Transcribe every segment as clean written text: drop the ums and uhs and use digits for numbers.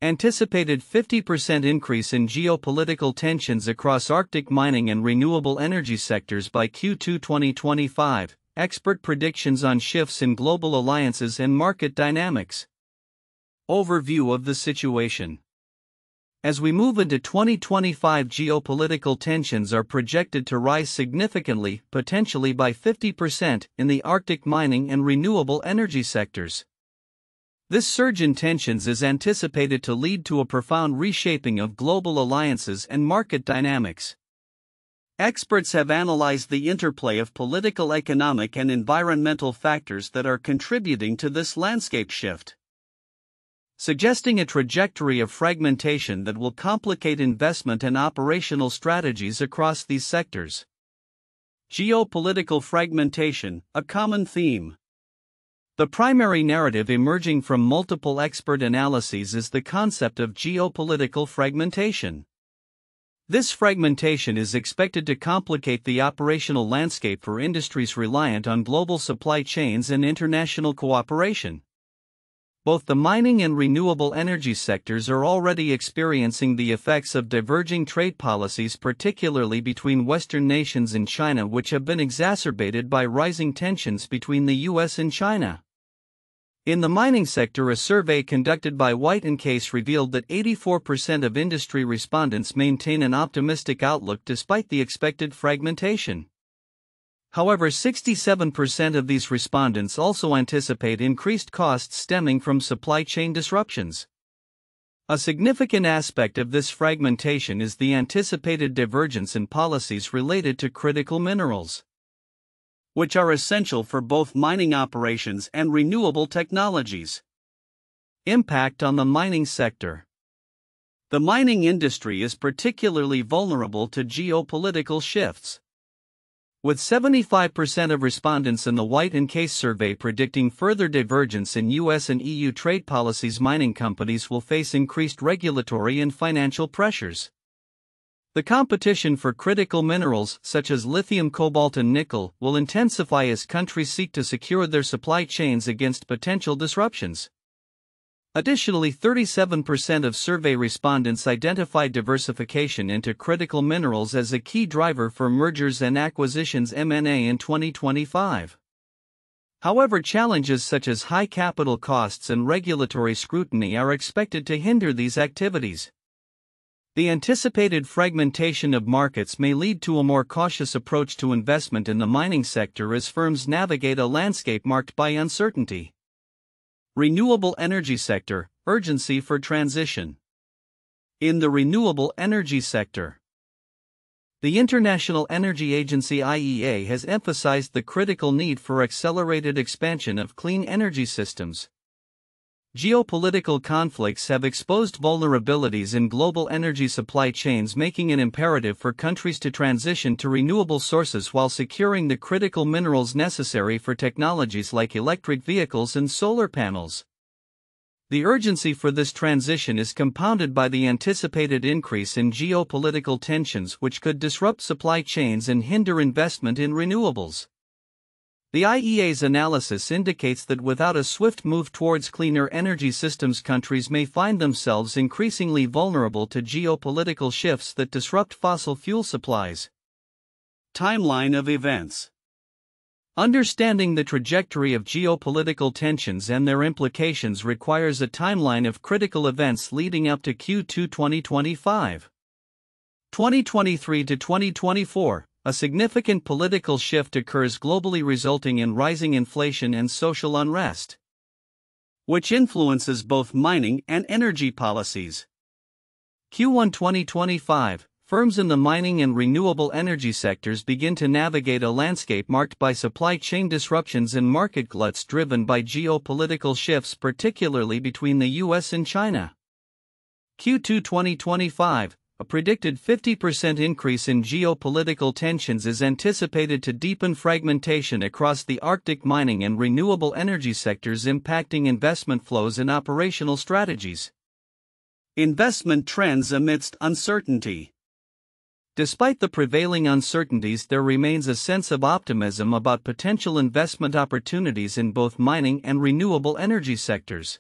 Anticipated 50% increase in geopolitical tensions across Arctic mining and renewable energy sectors by Q2 2025. Expert predictions on shifts in global alliances and market dynamics. Overview of the situation. As we move into 2025, geopolitical tensions are projected to rise significantly, potentially by 50%, in the Arctic mining and renewable energy sectors. This surge in tensions is anticipated to lead to a profound reshaping of global alliances and market dynamics. Experts have analyzed the interplay of political, economic, and environmental factors that are contributing to this landscape shift, suggesting a trajectory of fragmentation that will complicate investment and operational strategies across these sectors. Geopolitical fragmentation, a common theme. The primary narrative emerging from multiple expert analyses is the concept of geopolitical fragmentation. This fragmentation is expected to complicate the operational landscape for industries reliant on global supply chains and international cooperation. Both the mining and renewable energy sectors are already experiencing the effects of diverging trade policies, particularly between Western nations and China, which have been exacerbated by rising tensions between the US and China. In the mining sector, a survey conducted by White & Case revealed that 84% of industry respondents maintain an optimistic outlook despite the expected fragmentation. However, 67% of these respondents also anticipate increased costs stemming from supply chain disruptions. A significant aspect of this fragmentation is the anticipated divergence in policies related to critical minerals, which are essential for both mining operations and renewable technologies. Impact on the mining sector. The mining industry is particularly vulnerable to geopolitical shifts, with 75% of respondents in the White & Case survey predicting further divergence in US and EU trade policies. Mining companies will face increased regulatory and financial pressures. The competition for critical minerals such as lithium, cobalt, and nickel will intensify as countries seek to secure their supply chains against potential disruptions. Additionally, 37% of survey respondents identified diversification into critical minerals as a key driver for mergers and acquisitions (M&A) in 2025. However, challenges such as high capital costs and regulatory scrutiny are expected to hinder these activities. The anticipated fragmentation of markets may lead to a more cautious approach to investment in the mining sector as firms navigate a landscape marked by uncertainty. Renewable energy sector, urgency for transition. In the renewable energy sector, the International Energy Agency (IEA) has emphasized the critical need for accelerated expansion of clean energy systems. Geopolitical conflicts have exposed vulnerabilities in global energy supply chains, making it imperative for countries to transition to renewable sources while securing the critical minerals necessary for technologies like electric vehicles and solar panels. The urgency for this transition is compounded by the anticipated increase in geopolitical tensions, which could disrupt supply chains and hinder investment in renewables. The IEA's analysis indicates that without a swift move towards cleaner energy systems, countries may find themselves increasingly vulnerable to geopolitical shifts that disrupt fossil fuel supplies. Timeline of events. Understanding the trajectory of geopolitical tensions and their implications requires a timeline of critical events leading up to Q2 2025. 2023 to 2024. A significant political shift occurs globally, resulting in rising inflation and social unrest, which influences both mining and energy policies. Q1 2025, firms in the mining and renewable energy sectors begin to navigate a landscape marked by supply chain disruptions and market gluts driven by geopolitical shifts, particularly between the US and China. Q2 2025, a predicted 50% increase in geopolitical tensions is anticipated to deepen fragmentation across the Arctic mining and renewable energy sectors, impacting investment flows and operational strategies. Investment trends amidst uncertainty. Despite the prevailing uncertainties, there remains a sense of optimism about potential investment opportunities in both mining and renewable energy sectors.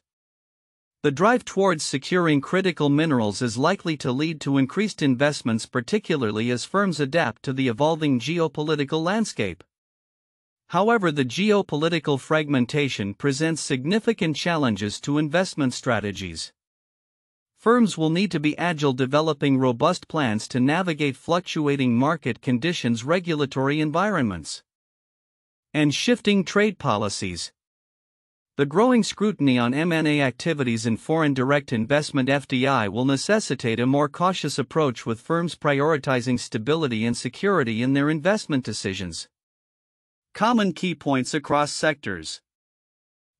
The drive towards securing critical minerals is likely to lead to increased investments, particularly as firms adapt to the evolving geopolitical landscape. However, the geopolitical fragmentation presents significant challenges to investment strategies. Firms will need to be agile, developing robust plans to navigate fluctuating market conditions, regulatory environments, and shifting trade policies. The growing scrutiny on M&A activities and foreign direct investment (FDI) will necessitate a more cautious approach, with firms prioritizing stability and security in their investment decisions. Common key points across sectors.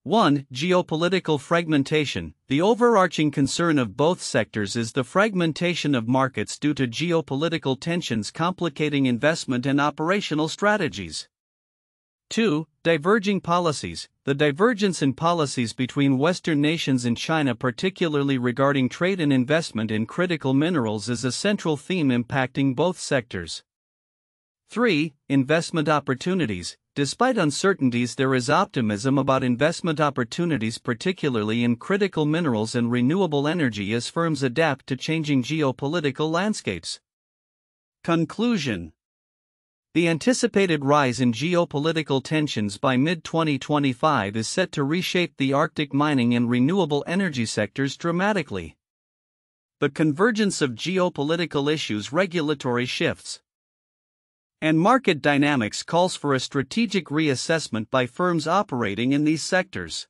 1. Geopolitical fragmentation. The overarching concern of both sectors is the fragmentation of markets due to geopolitical tensions complicating investment and operational strategies. 2. Diverging policies. The divergence in policies between Western nations and China, particularly regarding trade and investment in critical minerals, is a central theme impacting both sectors. 3. Investment opportunities. Despite uncertainties, there is optimism about investment opportunities, particularly in critical minerals and renewable energy, as firms adapt to changing geopolitical landscapes. Conclusion. The anticipated rise in geopolitical tensions by mid-2025 is set to reshape the Arctic mining and renewable energy sectors dramatically. The convergence of geopolitical issues, regulatory shifts, and market dynamics calls for a strategic reassessment by firms operating in these sectors.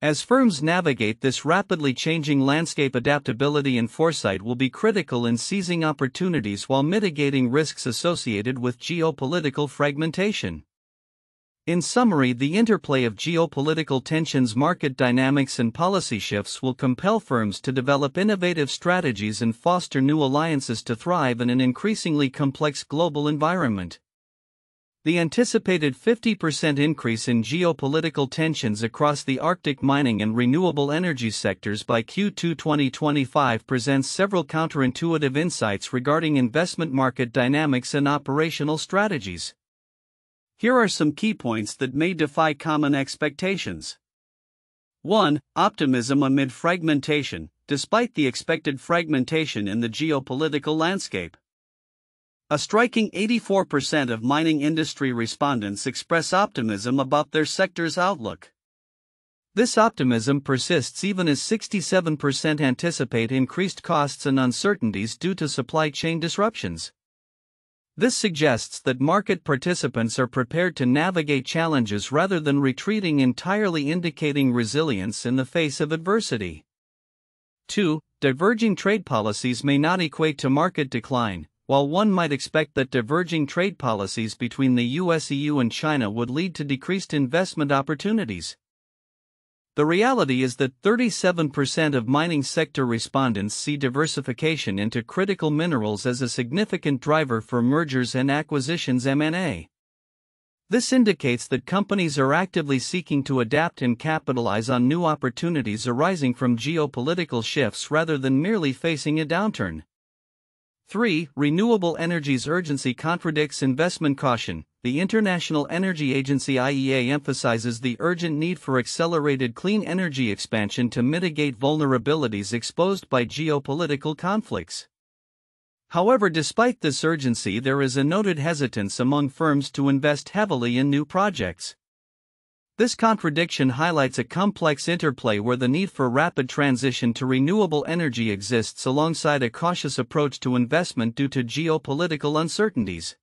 As firms navigate this rapidly changing landscape, adaptability and foresight will be critical in seizing opportunities while mitigating risks associated with geopolitical fragmentation. In summary, the interplay of geopolitical tensions, market dynamics, and policy shifts will compel firms to develop innovative strategies and foster new alliances to thrive in an increasingly complex global environment. The anticipated 50% increase in geopolitical tensions across the Arctic mining and renewable energy sectors by Q2 2025 presents several counterintuitive insights regarding investment market dynamics and operational strategies. Here are some key points that may defy common expectations. 1. Optimism amid fragmentation. Despite the expected fragmentation in the geopolitical landscape, a striking 84% of mining industry respondents express optimism about their sector's outlook. This optimism persists even as 67% anticipate increased costs and uncertainties due to supply chain disruptions. This suggests that market participants are prepared to navigate challenges rather than retreating entirely, indicating resilience in the face of adversity. 2. Diverging trade policies may not equate to market decline. While one might expect that diverging trade policies between the US, EU, and China would lead to decreased investment opportunities, the reality is that 37% of mining sector respondents see diversification into critical minerals as a significant driver for mergers and acquisitions (M&A). This indicates that companies are actively seeking to adapt and capitalize on new opportunities arising from geopolitical shifts rather than merely facing a downturn. 3. Renewable energy's urgency contradicts investment caution. The International Energy Agency (IEA) emphasizes the urgent need for accelerated clean energy expansion to mitigate vulnerabilities exposed by geopolitical conflicts. However, despite this urgency, there is a noted hesitance among firms to invest heavily in new projects. This contradiction highlights a complex interplay where the need for rapid transition to renewable energy exists alongside a cautious approach to investment due to geopolitical uncertainties.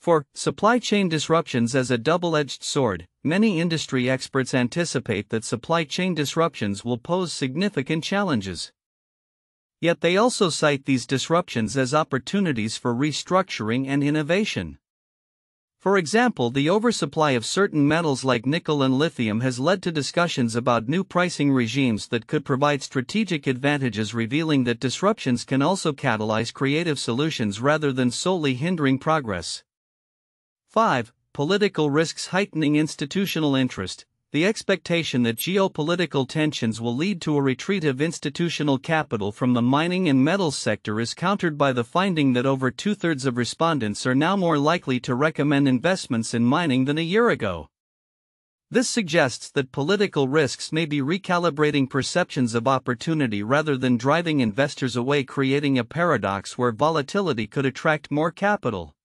4. Supply chain disruptions as a double-edged sword. Many industry experts anticipate that supply chain disruptions will pose significant challenges. Yet they also cite these disruptions as opportunities for restructuring and innovation. For example, the oversupply of certain metals like nickel and lithium has led to discussions about new pricing regimes that could provide strategic advantages, revealing that disruptions can also catalyze creative solutions rather than solely hindering progress. 5. Political risks heightening institutional interest. The expectation that geopolitical tensions will lead to a retreat of institutional capital from the mining and metals sector is countered by the finding that over two-thirds of respondents are now more likely to recommend investments in mining than a year ago. This suggests that political risks may be recalibrating perceptions of opportunity rather than driving investors away, creating a paradox where volatility could attract more capital.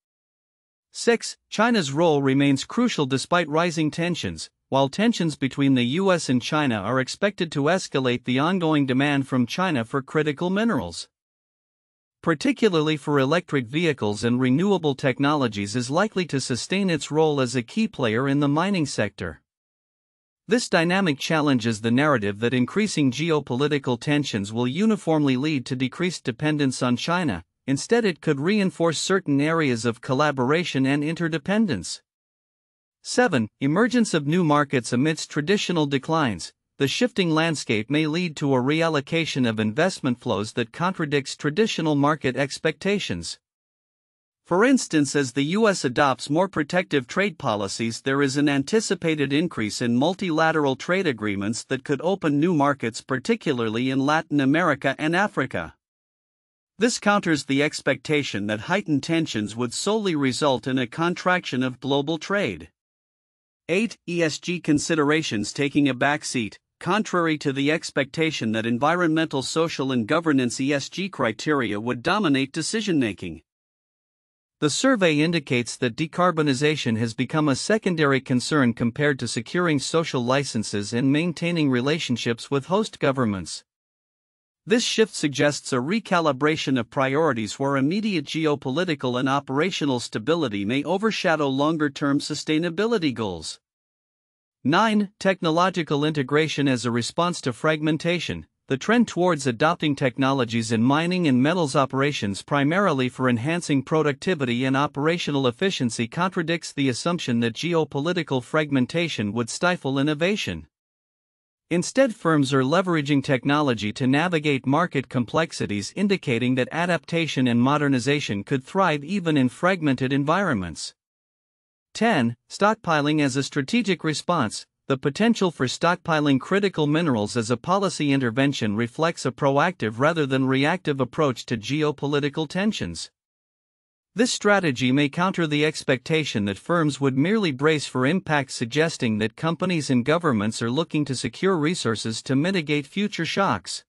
6. China's role remains crucial despite rising tensions. While tensions between the US and China are expected to escalate, the ongoing demand from China for critical minerals, particularly for electric vehicles and renewable technologies, is likely to sustain its role as a key player in the mining sector. This dynamic challenges the narrative that increasing geopolitical tensions will uniformly lead to decreased dependence on China. Instead, it could reinforce certain areas of collaboration and interdependence. 7. Emergence of new markets amidst traditional declines. The shifting landscape may lead to a reallocation of investment flows that contradicts traditional market expectations. For instance, as the U.S. adopts more protective trade policies, there is an anticipated increase in multilateral trade agreements that could open new markets, particularly in Latin America and Africa. This counters the expectation that heightened tensions would solely result in a contraction of global trade. 8. ESG considerations taking a backseat. Contrary to the expectation that environmental, social, and governance ESG criteria would dominate decision-making, the survey indicates that decarbonization has become a secondary concern compared to securing social licenses and maintaining relationships with host governments. This shift suggests a recalibration of priorities where immediate geopolitical and operational stability may overshadow longer-term sustainability goals. 9. Technological integration as a response to fragmentation. The trend towards adopting technologies in mining and metals operations primarily for enhancing productivity and operational efficiency contradicts the assumption that geopolitical fragmentation would stifle innovation. Instead, firms are leveraging technology to navigate market complexities, indicating that adaptation and modernization could thrive even in fragmented environments. 10. Stockpiling as a strategic response. The potential for stockpiling critical minerals as a policy intervention reflects a proactive rather than reactive approach to geopolitical tensions. This strategy may counter the expectation that firms would merely brace for impact, suggesting that companies and governments are looking to secure resources to mitigate future shocks,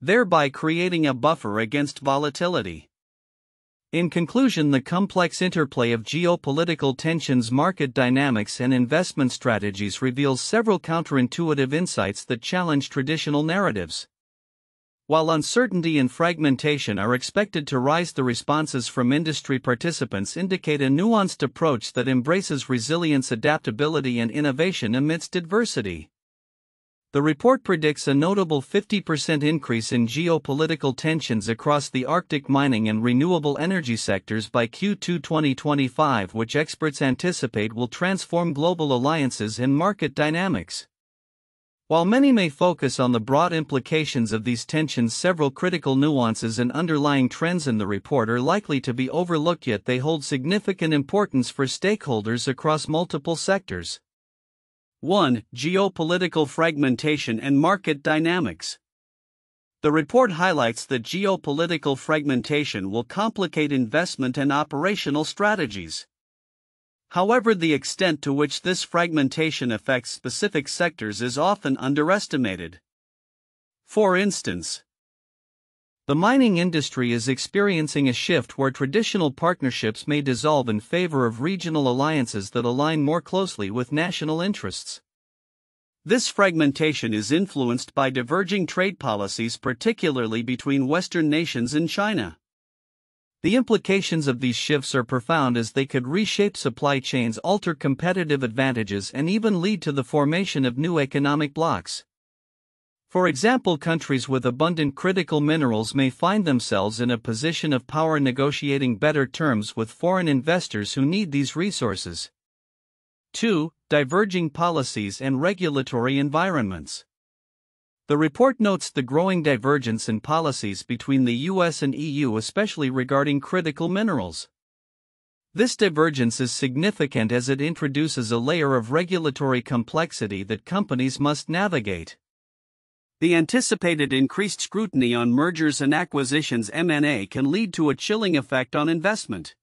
thereby creating a buffer against volatility. In conclusion, the complex interplay of geopolitical tensions, market dynamics, and investment strategies reveals several counterintuitive insights that challenge traditional narratives. While uncertainty and fragmentation are expected to rise, the responses from industry participants indicate a nuanced approach that embraces resilience, adaptability, and innovation amidst adversity. The report predicts a notable 50% increase in geopolitical tensions across the Arctic mining and renewable energy sectors by Q2 2025, which experts anticipate will transform global alliances and market dynamics. While many may focus on the broad implications of these tensions, several critical nuances and underlying trends in the report are likely to be overlooked, yet they hold significant importance for stakeholders across multiple sectors. 1. Geopolitical fragmentation and market dynamics. The report highlights that geopolitical fragmentation will complicate investment and operational strategies. However, the extent to which this fragmentation affects specific sectors is often underestimated. For instance, the mining industry is experiencing a shift where traditional partnerships may dissolve in favor of regional alliances that align more closely with national interests. This fragmentation is influenced by diverging trade policies, particularly between Western nations and China. The implications of these shifts are profound, as they could reshape supply chains, alter competitive advantages, and even lead to the formation of new economic blocs. For example, countries with abundant critical minerals may find themselves in a position of power, negotiating better terms with foreign investors who need these resources. 2. Diverging policies and regulatory environments. The report notes the growing divergence in policies between the US and EU, especially regarding critical minerals. This divergence is significant as it introduces a layer of regulatory complexity that companies must navigate. The anticipated increased scrutiny on mergers and acquisitions (M&A) can lead to a chilling effect on investment.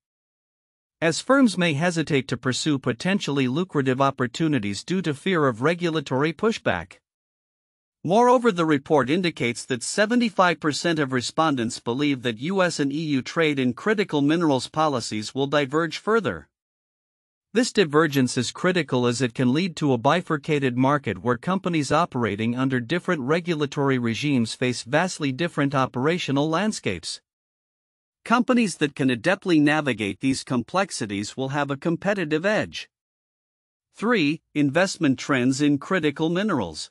as firms may hesitate to pursue potentially lucrative opportunities due to fear of regulatory pushback. Moreover, the report indicates that 75% of respondents believe that US and EU trade in critical minerals policies will diverge further. This divergence is critical as it can lead to a bifurcated market where companies operating under different regulatory regimes face vastly different operational landscapes. Companies that can adeptly navigate these complexities will have a competitive edge. 3. Investment trends in critical minerals.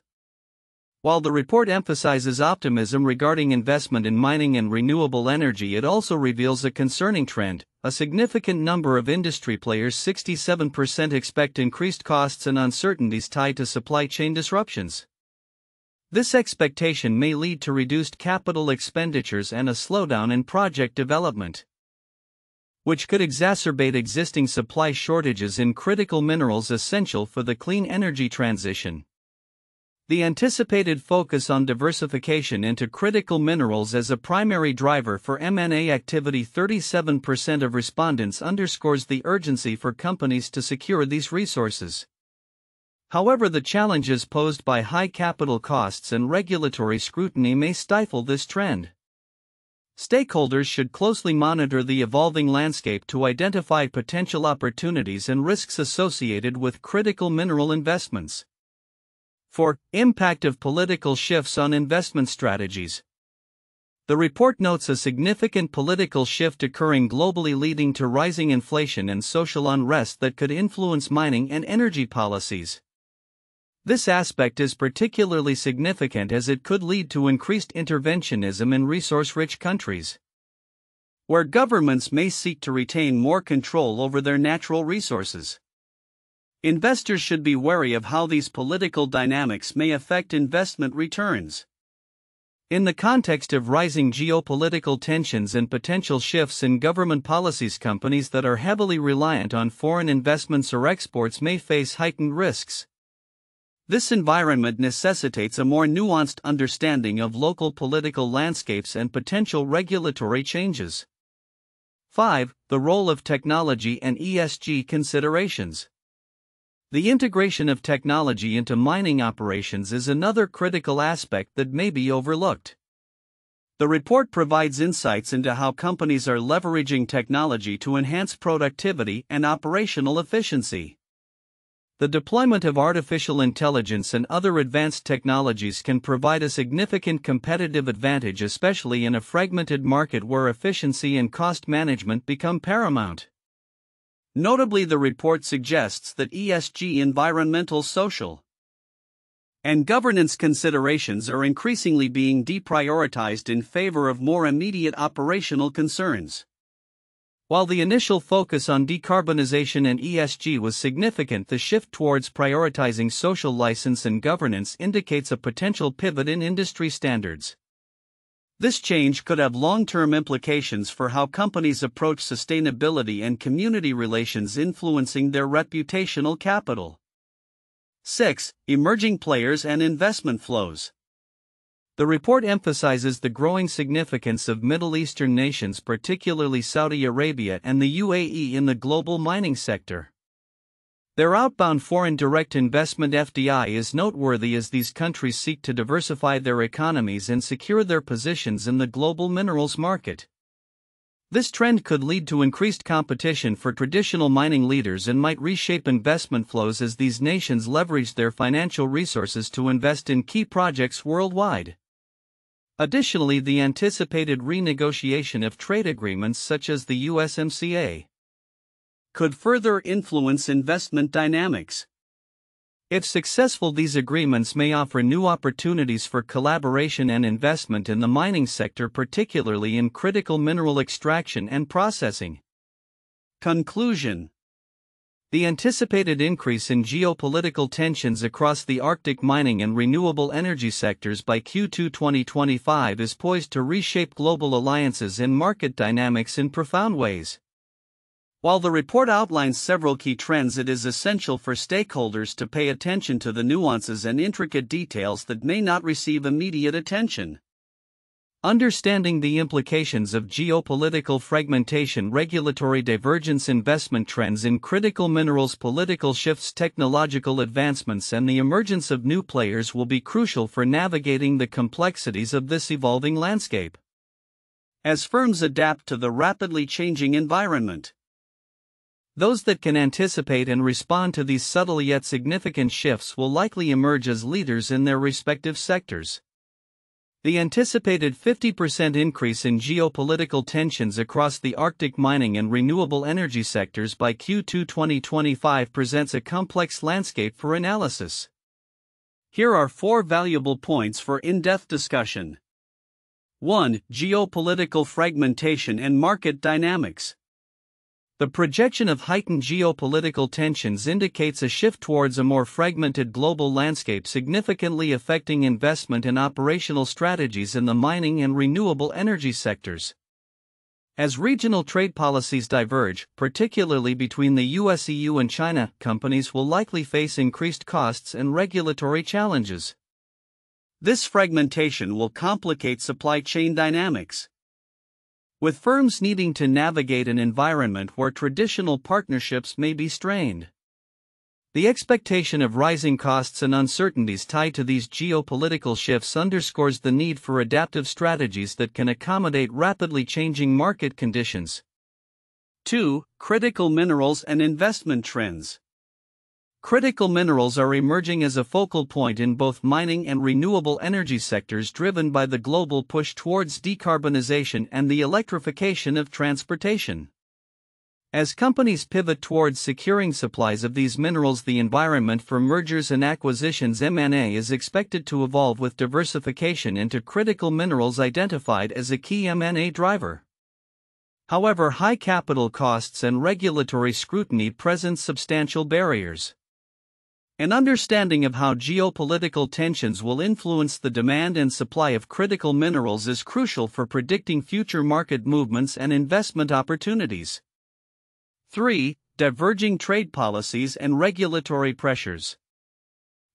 While the report emphasizes optimism regarding investment in mining and renewable energy, it also reveals a concerning trend. A significant number of industry players, 67%, expect increased costs and uncertainties tied to supply chain disruptions. This expectation may lead to reduced capital expenditures and a slowdown in project development, which could exacerbate existing supply shortages in critical minerals essential for the clean energy transition. The anticipated focus on diversification into critical minerals as a primary driver for M&A activity, 37% of respondents, underscores the urgency for companies to secure these resources. However, the challenges posed by high capital costs and regulatory scrutiny may stifle this trend. Stakeholders should closely monitor the evolving landscape to identify potential opportunities and risks associated with critical mineral investments. 4. Impact of political shifts on investment strategies. The report notes a significant political shift occurring globally, leading to rising inflation and social unrest that could influence mining and energy policies. This aspect is particularly significant as it could lead to increased interventionism in resource-rich countries, where governments may seek to retain more control over their natural resources. Investors should be wary of how these political dynamics may affect investment returns. In the context of rising geopolitical tensions and potential shifts in government policies, companies that are heavily reliant on foreign investments or exports may face heightened risks. This environment necessitates a more nuanced understanding of local political landscapes and potential regulatory changes. 5. The role of technology and ESG considerations. The integration of technology into mining operations is another critical aspect that may be overlooked. The report provides insights into how companies are leveraging technology to enhance productivity and operational efficiency. The deployment of artificial intelligence and other advanced technologies can provide a significant competitive advantage, especially in a fragmented market where efficiency and cost management become paramount. Notably, the report suggests that ESG, environmental, social, and governance considerations are increasingly being deprioritized in favor of more immediate operational concerns. While the initial focus on decarbonization and ESG was significant, the shift towards prioritizing social license and governance indicates a potential pivot in industry standards. This change could have long-term implications for how companies approach sustainability and community relations, influencing their reputational capital. 6. Emerging players and investment flows. The report emphasizes the growing significance of Middle Eastern nations, particularly Saudi Arabia and the UAE, in the global mining sector. Their outbound foreign direct investment (FDI) is noteworthy as these countries seek to diversify their economies and secure their positions in the global minerals market. This trend could lead to increased competition for traditional mining leaders and might reshape investment flows as these nations leverage their financial resources to invest in key projects worldwide. Additionally, the anticipated renegotiation of trade agreements such as the USMCA could further influence investment dynamics. If successful, these agreements may offer new opportunities for collaboration and investment in the mining sector, particularly in critical mineral extraction and processing. Conclusion. The anticipated increase in geopolitical tensions across the Arctic mining and renewable energy sectors by Q2 2025 is poised to reshape global alliances and market dynamics in profound ways. While the report outlines several key trends, it is essential for stakeholders to pay attention to the nuances and intricate details that may not receive immediate attention. Understanding the implications of geopolitical fragmentation, regulatory divergence, investment trends in critical minerals, political shifts, technological advancements, and the emergence of new players will be crucial for navigating the complexities of this evolving landscape. As firms adapt to the rapidly changing environment, those that can anticipate and respond to these subtle yet significant shifts will likely emerge as leaders in their respective sectors. The anticipated 50% increase in geopolitical tensions across the Arctic mining and renewable energy sectors by Q2 2025 presents a complex landscape for analysis. Here are 4 valuable points for in-depth discussion. 1. Geopolitical fragmentation and market dynamics. The projection of heightened geopolitical tensions indicates a shift towards a more fragmented global landscape, significantly affecting investment and operational strategies in the mining and renewable energy sectors. As regional trade policies diverge, particularly between the US, EU, and China, companies will likely face increased costs and regulatory challenges. This fragmentation will complicate supply chain dynamics, with firms needing to navigate an environment where traditional partnerships may be strained. The expectation of rising costs and uncertainties tied to these geopolitical shifts underscores the need for adaptive strategies that can accommodate rapidly changing market conditions. 2. Critical minerals and investment trends. Critical minerals are emerging as a focal point in both mining and renewable energy sectors, driven by the global push towards decarbonization and the electrification of transportation. As companies pivot towards securing supplies of these minerals, the environment for mergers and acquisitions (M&A) is expected to evolve, with diversification into critical minerals identified as a key M&A driver. However, high capital costs and regulatory scrutiny present substantial barriers. An understanding of how geopolitical tensions will influence the demand and supply of critical minerals is crucial for predicting future market movements and investment opportunities. 3. Diverging trade policies and regulatory pressures.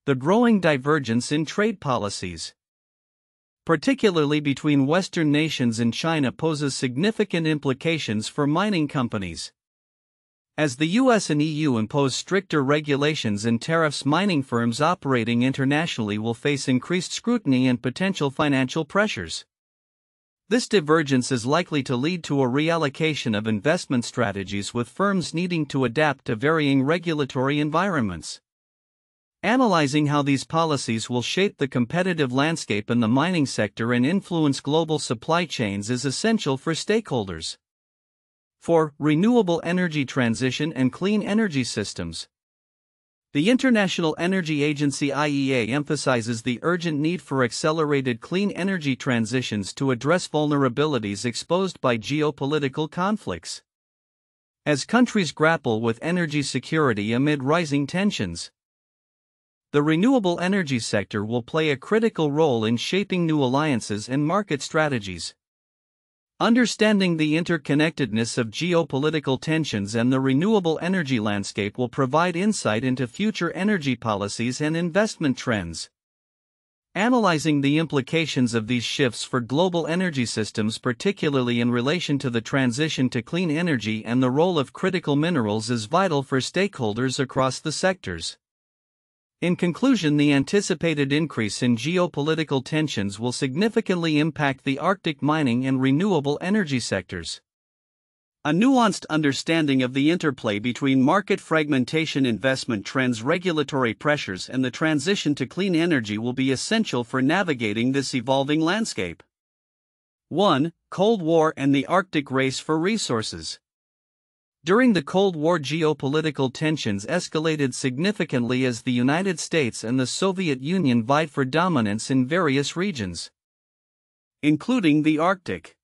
The growing divergence in trade policies, particularly between Western nations and China, poses significant implications for mining companies. As the US and EU impose stricter regulations and tariffs, mining firms operating internationally will face increased scrutiny and potential financial pressures. This divergence is likely to lead to a reallocation of investment strategies, with firms needing to adapt to varying regulatory environments. Analyzing how these policies will shape the competitive landscape in the mining sector and influence global supply chains is essential for stakeholders. 4. Renewable energy transition and clean energy systems. The International Energy Agency (IEA) emphasizes the urgent need for accelerated clean energy transitions to address vulnerabilities exposed by geopolitical conflicts. As countries grapple with energy security amid rising tensions, the renewable energy sector will play a critical role in shaping new alliances and market strategies. Understanding the interconnectedness of geopolitical tensions and the renewable energy landscape will provide insight into future energy policies and investment trends. Analyzing the implications of these shifts for global energy systems, particularly in relation to the transition to clean energy and the role of critical minerals, is vital for stakeholders across the sectors. In conclusion, the anticipated increase in geopolitical tensions will significantly impact the Arctic mining and renewable energy sectors. A nuanced understanding of the interplay between market fragmentation, investment trends, regulatory pressures, and the transition to clean energy will be essential for navigating this evolving landscape. 1. Cold War and the Arctic race for resources. During the Cold War, geopolitical tensions escalated significantly as the United States and the Soviet Union vied for dominance in various regions, including the Arctic.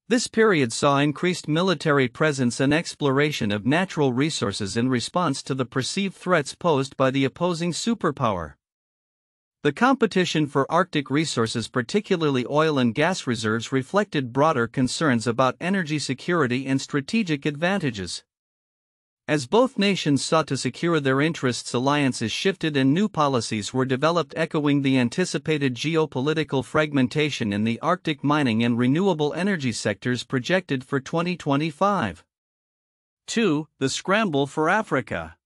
This period saw increased military presence and exploration of natural resources in response to the perceived threats posed by the opposing superpower. The competition for Arctic resources, particularly oil and gas reserves, reflected broader concerns about energy security and strategic advantages. As both nations sought to secure their interests, alliances shifted and new policies were developed echoing the anticipated geopolitical fragmentation in the Arctic mining and renewable energy sectors projected for 2025. 2. The scramble for Africa.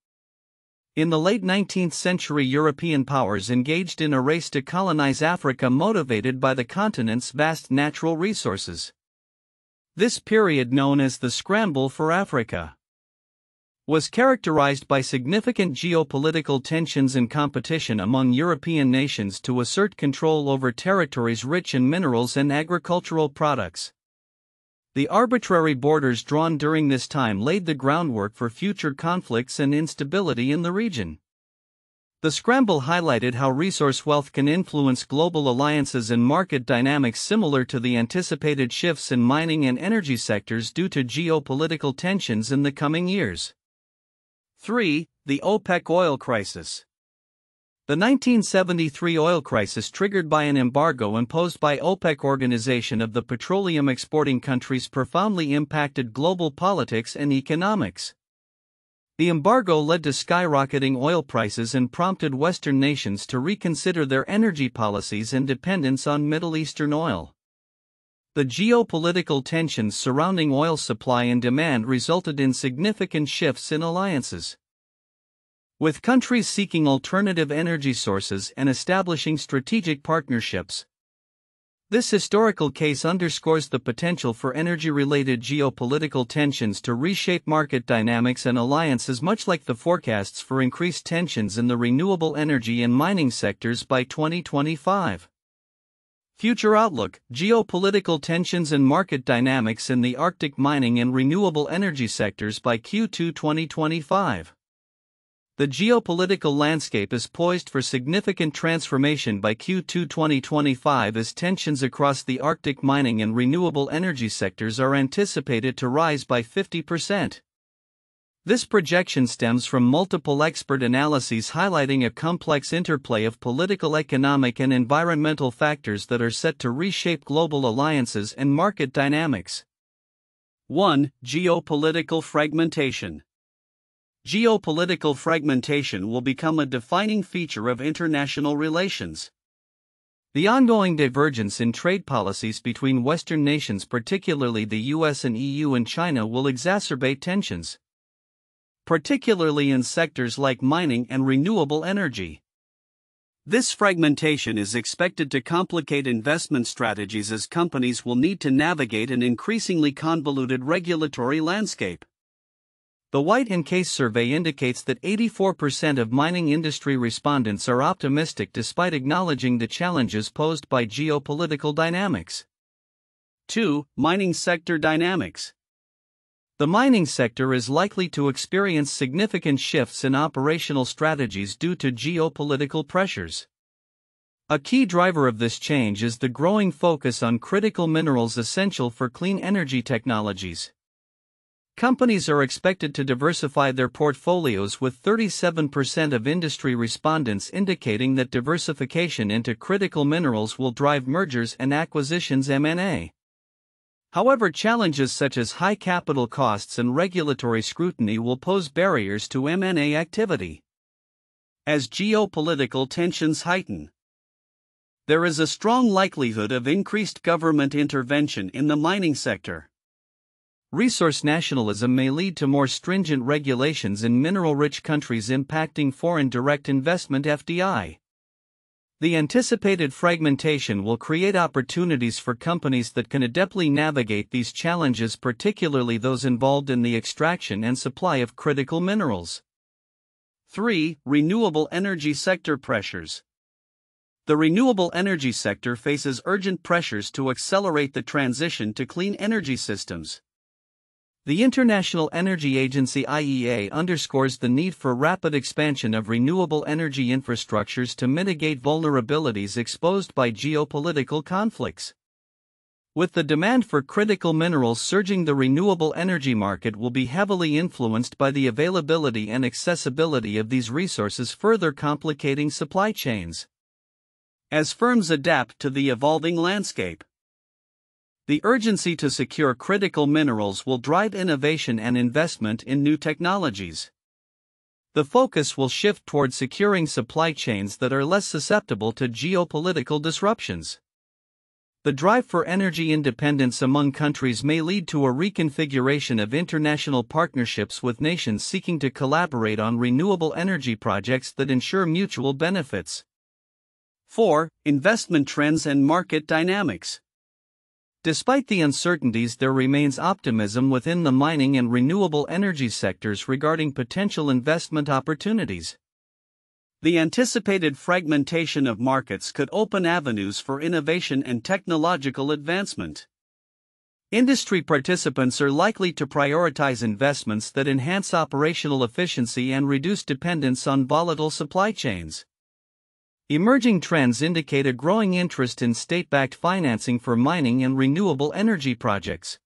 In the late 19th century, European powers engaged in a race to colonize Africa motivated by the continent's vast natural resources. This period, known as the Scramble for Africa, was characterized by significant geopolitical tensions and competition among European nations to assert control over territories rich in minerals and agricultural products. The arbitrary borders drawn during this time laid the groundwork for future conflicts and instability in the region. The scramble highlighted how resource wealth can influence global alliances and market dynamics similar to the anticipated shifts in mining and energy sectors due to geopolitical tensions in the coming years. 3. The OPEC oil crisis. The 1973 oil crisis, triggered by an embargo imposed by OPEC, Organization of the Petroleum Exporting Countries, profoundly impacted global politics and economics. The embargo led to skyrocketing oil prices and prompted Western nations to reconsider their energy policies and dependence on Middle Eastern oil. The geopolitical tensions surrounding oil supply and demand resulted in significant shifts in alliances, with countries seeking alternative energy sources and establishing strategic partnerships. This historical case underscores the potential for energy-related geopolitical tensions to reshape market dynamics and alliances, much like the forecasts for increased tensions in the renewable energy and mining sectors by 2025. Future outlook: geopolitical tensions and market dynamics in the Arctic mining and renewable energy sectors by Q2 2025. The geopolitical landscape is poised for significant transformation by Q2 2025 as tensions across the Arctic mining and renewable energy sectors are anticipated to rise by 50%. This projection stems from multiple expert analyses highlighting a complex interplay of political, economic, and environmental factors that are set to reshape global alliances and market dynamics. 1. Geopolitical fragmentation. Geopolitical fragmentation will become a defining feature of international relations. The ongoing divergence in trade policies between Western nations, particularly the US and EU and China, will exacerbate tensions, particularly in sectors like mining and renewable energy. This fragmentation is expected to complicate investment strategies as companies will need to navigate an increasingly convoluted regulatory landscape. The White and Case survey indicates that 84% of mining industry respondents are optimistic despite acknowledging the challenges posed by geopolitical dynamics. 2. Mining sector dynamics. The mining sector is likely to experience significant shifts in operational strategies due to geopolitical pressures. A key driver of this change is the growing focus on critical minerals essential for clean energy technologies. Companies are expected to diversify their portfolios, with 37% of industry respondents indicating that diversification into critical minerals will drive mergers and acquisitions (M&A). However, challenges such as high capital costs and regulatory scrutiny will pose barriers to M&A activity. As geopolitical tensions heighten, there is a strong likelihood of increased government intervention in the mining sector. Resource nationalism may lead to more stringent regulations in mineral-rich countries, impacting foreign direct investment (FDI). The anticipated fragmentation will create opportunities for companies that can adeptly navigate these challenges, particularly those involved in the extraction and supply of critical minerals. 3. Renewable energy sector pressures. The renewable energy sector faces urgent pressures to accelerate the transition to clean energy systems. The International Energy Agency (IEA) underscores the need for rapid expansion of renewable energy infrastructures to mitigate vulnerabilities exposed by geopolitical conflicts. With the demand for critical minerals surging, the renewable energy market will be heavily influenced by the availability and accessibility of these resources, further complicating supply chains. As firms adapt to the evolving landscape, The urgency to secure critical minerals will drive innovation and investment in new technologies. The focus will shift toward securing supply chains that are less susceptible to geopolitical disruptions. The drive for energy independence among countries may lead to a reconfiguration of international partnerships with nations seeking to collaborate on renewable energy projects that ensure mutual benefits. 4. Investment trends and market dynamics. Despite the uncertainties, there remains optimism within the mining and renewable energy sectors regarding potential investment opportunities. The anticipated fragmentation of markets could open avenues for innovation and technological advancement. Industry participants are likely to prioritize investments that enhance operational efficiency and reduce dependence on volatile supply chains. Emerging trends indicate a growing interest in state-backed financing for mining and renewable energy projects.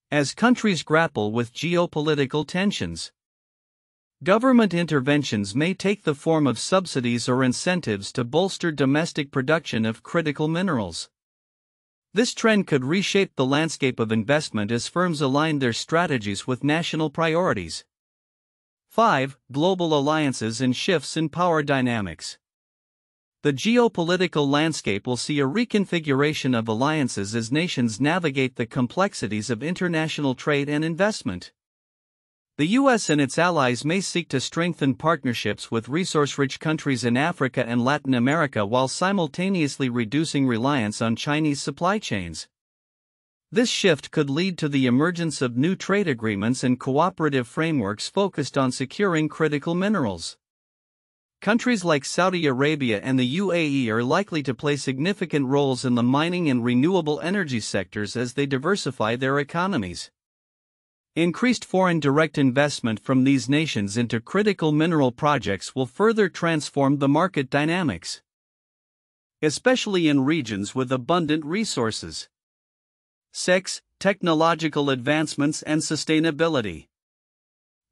As countries grapple with geopolitical tensions, government interventions may take the form of subsidies or incentives to bolster domestic production of critical minerals. This trend could reshape the landscape of investment as firms align their strategies with national priorities. 5. Global alliances and shifts in power dynamics. The geopolitical landscape will see a reconfiguration of alliances as nations navigate the complexities of international trade and investment. The U.S. and its allies may seek to strengthen partnerships with resource-rich countries in Africa and Latin America while simultaneously reducing reliance on Chinese supply chains. This shift could lead to the emergence of new trade agreements and cooperative frameworks focused on securing critical minerals. Countries like Saudi Arabia and the UAE are likely to play significant roles in the mining and renewable energy sectors as they diversify their economies. Increased foreign direct investment from these nations into critical mineral projects will further transform the market dynamics, especially in regions with abundant resources. 6. Technological advancements and sustainability.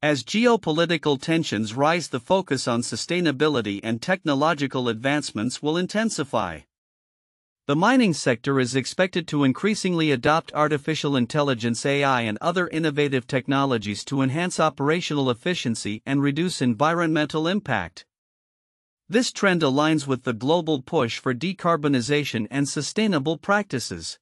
As geopolitical tensions rise, the focus on sustainability and technological advancements will intensify. The mining sector is expected to increasingly adopt artificial intelligence (AI) and other innovative technologies to enhance operational efficiency and reduce environmental impact. This trend aligns with the global push for decarbonization and sustainable practices.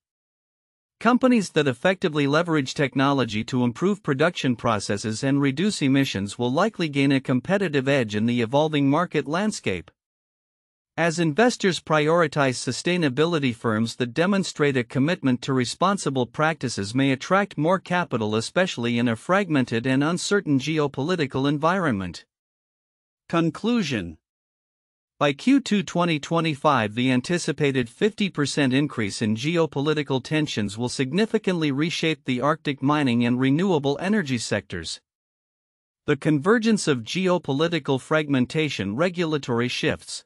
Companies that effectively leverage technology to improve production processes and reduce emissions will likely gain a competitive edge in the evolving market landscape. As investors prioritize sustainability, firms that demonstrate a commitment to responsible practices may attract more capital, especially in a fragmented and uncertain geopolitical environment. Conclusion. By Q2 2025, the anticipated 50% increase in geopolitical tensions will significantly reshape the Arctic mining and renewable energy sectors. The convergence of geopolitical fragmentation, regulatory shifts,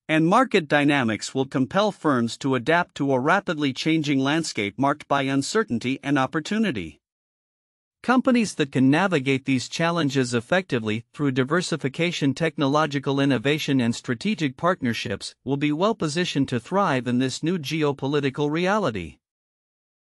and market dynamics will compel firms to adapt to a rapidly changing landscape marked by uncertainty and opportunity. Companies that can navigate these challenges effectively through diversification, technological innovation, and strategic partnerships will be well positioned to thrive in this new geopolitical reality.